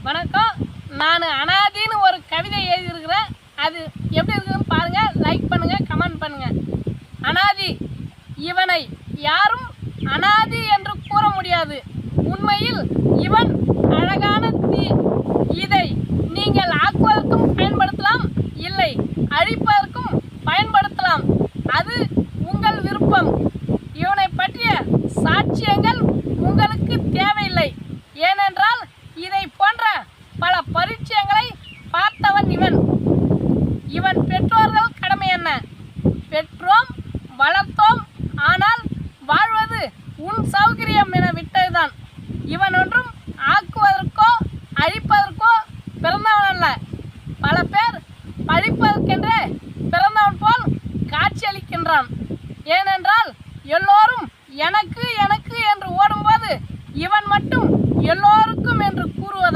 வணக்கம். நான் அனாதின்னு ஒரு கவிதை எழுதியிருக்கிறேன். அது எப்படி இருக்குதுன்னு பாருங்கள், லைக் பண்ணுங்கள், கமெண்ட் பண்ணுங்கள். அனாதி, இவனை யாரும் அனாதி என்று கூற முடியாது. உண்மையில் இவன் அழகான தீ. இதை நீங்கள் ஆக்குவதற்கும் பயன்படுத்தலாம், இல்லை அழிப்பதற்கும் பயன்படுத்தலாம். அது உங்கள் விருப்பம். இவனை பற்றிய சாட்சியங்கள் உங்களுக்கு தேவையில்லை. ஏனென்றால் இதை போன்ற பல பரிச்சயங்களை பார்த்தவன் இவன். இவன் பெற்றோர்கள் கடமை என்ன? பெற்றோம், வளர்த்தோம், ஆனால் வாழ்வது உன் சௌகரியம் என விட்டதுதான். இவன் ஒன்றும் ஆக்குவதற்கோ அழிப்பதற்கோ பிறந்தவன் அல்ல. பல பேர் பழிப்பதற்கென்றே பிறந்தவன் போல் காட்சியளிக்கின்றான். ஏனென்றால் எல்லோரும் எனக்கு எனக்கு என்று ஓடும்போது இவன் மட்டும் எல்லோருக்கும் என்று